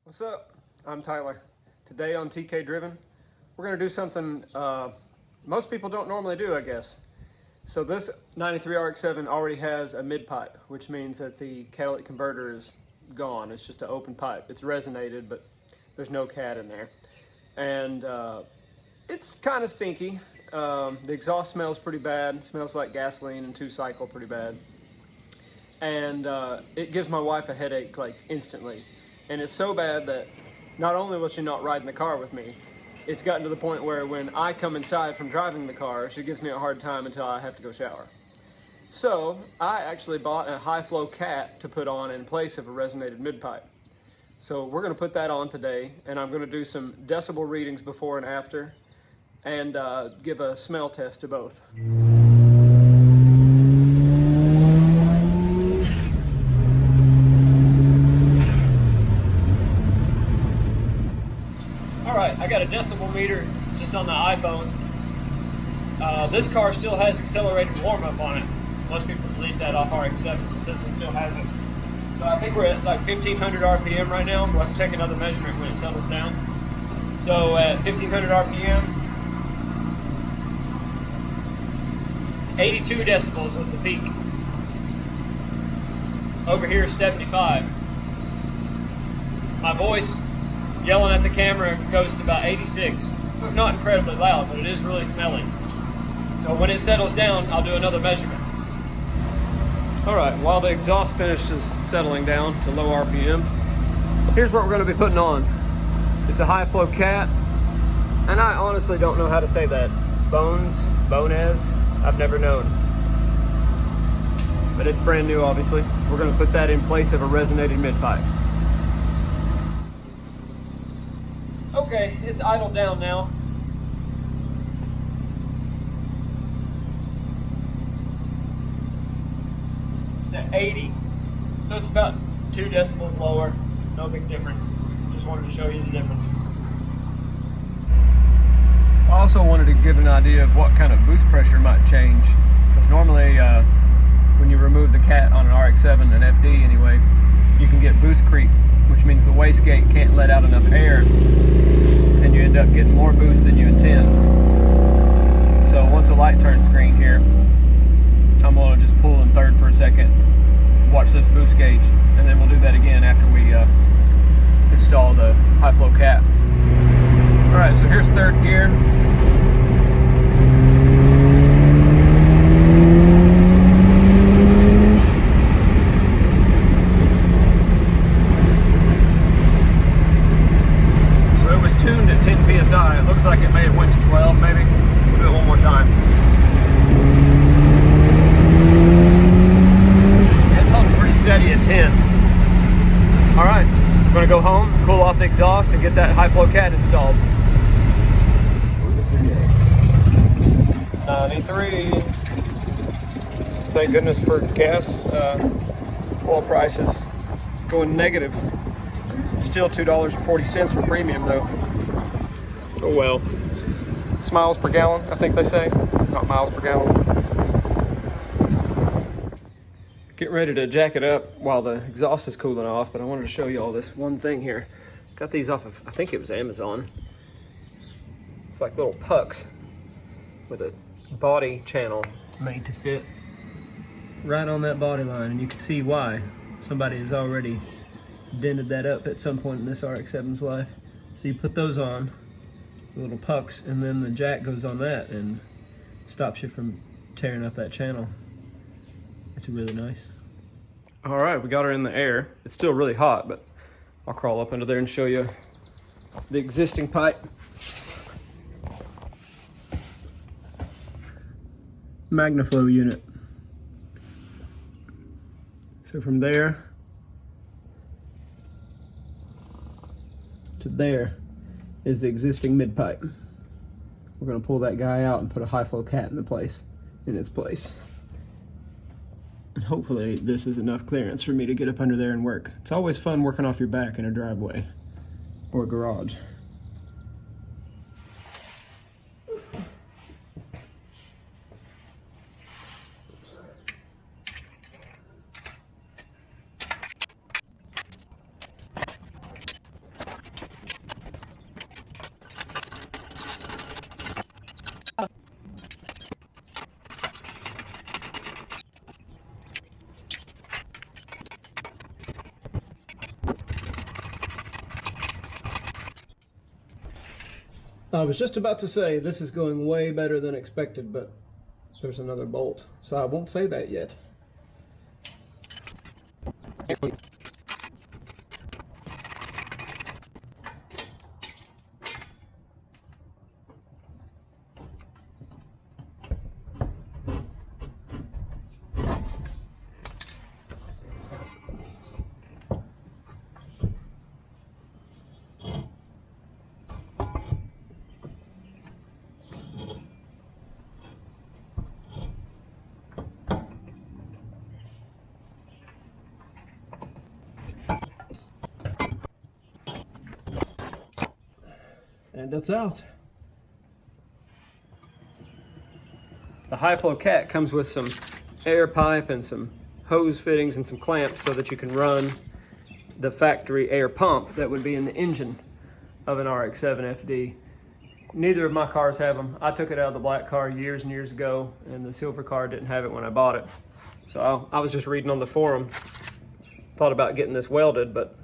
What's up? I'm Tyler. Today on TK Driven, we're going to do something most people don't normally do, I guess. So this 93 RX-7 already has a mid-pipe, which means that the catalytic converter is gone. It's just an open pipe. It's resonated, but there's no cat in there. And it's kind of stinky. The exhaust smells pretty bad. It smells like gasoline and two-cycle pretty bad. And it gives my wife a headache like instantly. And it's so bad that not only will she not ride in the car with me, it's gotten to the point where when I come inside from driving the car, she gives me a hard time until I have to go shower. So I actually bought a high flow cat to put on in place of a resonated mid-pipe. So we're gonna put that on today, and I'm gonna do some decibel readings before and after, and give a smell test to both. Alright, I got a decibel meter just on the iPhone. This car still has accelerated warm-up on it. Most people delete that off RX-7, but this one still has it. So I think we're at like 1500 RPM right now. We'll have to take another measurement when it settles down. So at 1500 RPM, 82 decibels was the peak. Over here is 75. My voice yelling at the camera goes to about 86. So it's not incredibly loud, but it is really smelly. So when it settles down, I'll do another measurement. All right, while the exhaust finish is settling down to low RPM, here's what we're gonna be putting on. It's a high flow cat, and I honestly don't know how to say that. Bones, I've never known. But it's brand new, obviously. We're gonna put that in place of a resonated mid-pipe. Okay, it's idled down now. It's at 80. So it's about 2 decibels lower. No big difference. Just wanted to show you the difference. I also wanted to give an idea of what kind of boost pressure might change. Because normally, when you remove the cat on an RX-7 and FD anyway, you can get boost creep, which means the wastegate can't let out enough air, and you end up getting more boost than you intend. So once the light turns green here, I'm going to just pull in third for a second, watch this boost gauge, and then we'll do that again after we install the high flow cat. Alright, so here's third gear. Tuned at 10 psi. It looks like it may have went to 12 maybe. We'll do it one more time. It's holding pretty steady at 10. Alright, we're going to go home, cool off the exhaust, and get that high flow cat installed. 93. Thank goodness for gas. Oil prices going negative. Still $2.40 for premium though. Oh well. It's miles per gallon, I think they say. Not miles per gallon. Getting ready to jack it up while the exhaust is cooling off, but I wanted to show you all this one thing here. Got these off of, I think it was Amazon. It's like little pucks with a body channel made to fit right on that body line, and you can see why. Somebody has already dented that up at some point in this RX-7's life. So you put those on, the little pucks, and then the jack goes on that and stops you from tearing up that channel. It's really nice. All right, we got her in the air. It's still really hot, but I'll crawl up under there and show you the existing pipe. MagnaFlow unit. So from there to there is the existing mid pipe. We're going to pull that guy out and put a high flow cat in its place. And hopefully this is enough clearance for me to get up under there and work. It's always fun working off your back in a driveway or a garage. I was just about to say this is going way better than expected, but there's another bolt, so I won't say that yet. And that's out. The high flow cat comes with some air pipe and some hose fittings and some clamps so that you can run the factory air pump that would be in the engine of an RX-7 FD. Neither of my cars have them. I took it out of the black car years and years ago, and the silver car didn't have it when I bought it. So I was just reading on the forum, thought about getting this welded, but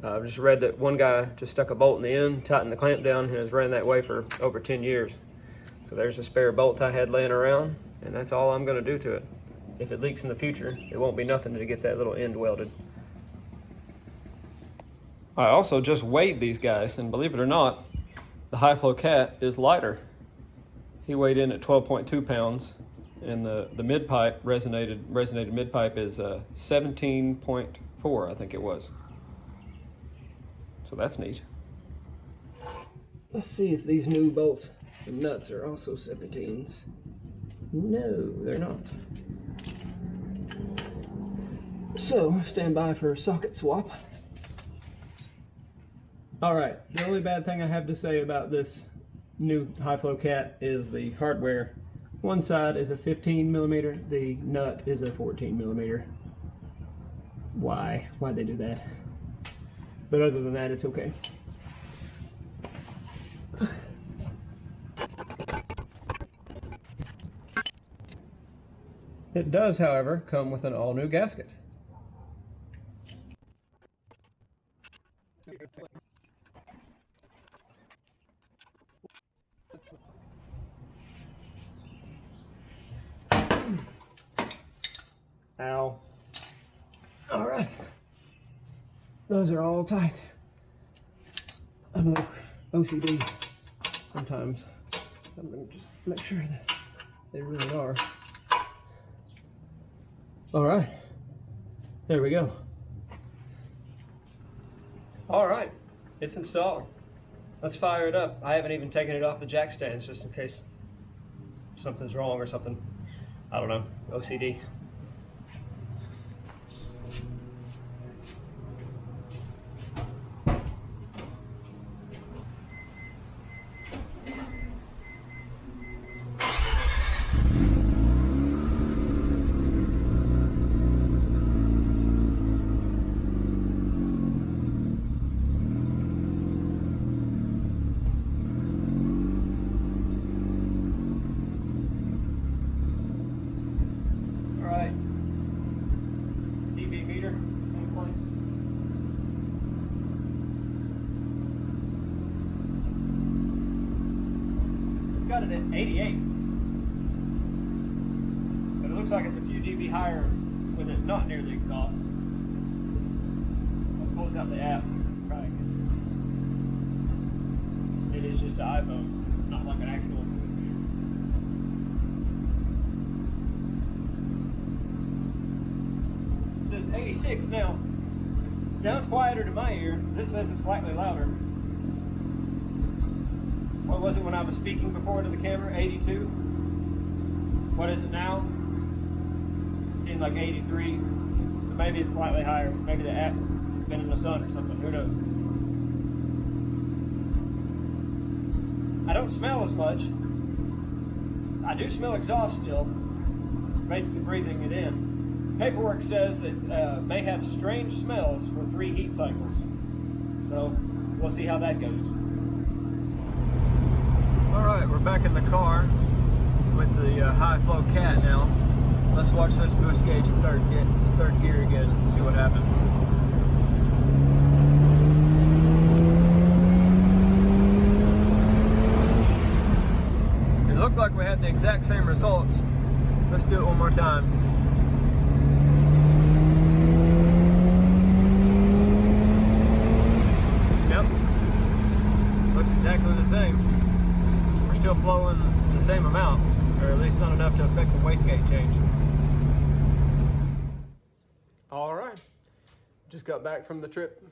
I just read that one guy just stuck a bolt in the end, tightened the clamp down, and has ran that way for over 10 years. So there's a spare bolt I had laying around, and that's all I'm gonna do to it. If it leaks in the future, it won't be nothing to get that little end welded. I also just weighed these guys, and believe it or not, the high flow cat is lighter. He weighed in at 12.2 pounds, and the mid pipe, resonated mid pipe is 17.4, I think it was. So that's neat. Let's see if these new bolts and nuts are also 17s. No, they're not. So, stand by for a socket swap. Alright, the only bad thing I have to say about this new high flow cat is the hardware. One side is a 15 millimeter, the nut is a 14 millimeter. Why? Why'd they do that? But other than that, it's okay. It does, however, come with an all-new gasket. Ow. All right. Those are all tight. I'm a little OCD sometimes. I'm gonna just make sure that they really are. All right, there we go. All right, it's installed. Let's fire it up. I haven't even taken it off the jack stands just in case something's wrong or something. I don't know, OCD. Got it at 88, but it looks like it's a few dB higher with it not near the exhaust. Let's close out the app. Try again. It is just an iPhone, not like an actual computer. It says 86 now. Sounds quieter to my ear. This says it's slightly louder. What was it when I was speaking before to the camera? 82? What is it now? It seems like 83. But maybe it's slightly higher. Maybe the app's been in the sun or something. Who knows? I don't smell as much. I do smell exhaust still. Basically breathing it in. Paperwork says it may have strange smells for 3 heat cycles. So we'll see how that goes. Alright, we're back in the car with the high flow cat now. Let's watch this boost gauge in third gear again and see what happens. the exact same results. Let's do it one more time. Yep, looks exactly the same. So we're still flowing the same amount, or at least not enough to affect the wastegate change. All right, just got back from the trip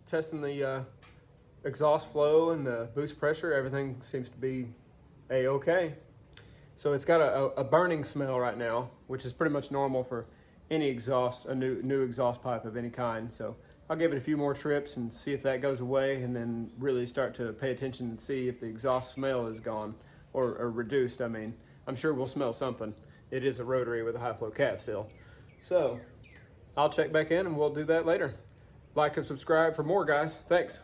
testing the exhaust flow and the boost pressure. Everything seems to be a-okay. So it's got a burning smell right now, which is pretty much normal for any exhaust, a new exhaust pipe of any kind. So I'll give it a few more trips and see if that goes away, and then really start to pay attention and see if the exhaust smell is gone or reduced. I mean, I'm sure we'll smell something. It is a rotary with a high flow cat still. So I'll check back in and we'll do that later. Like and subscribe for more, guys. Thanks.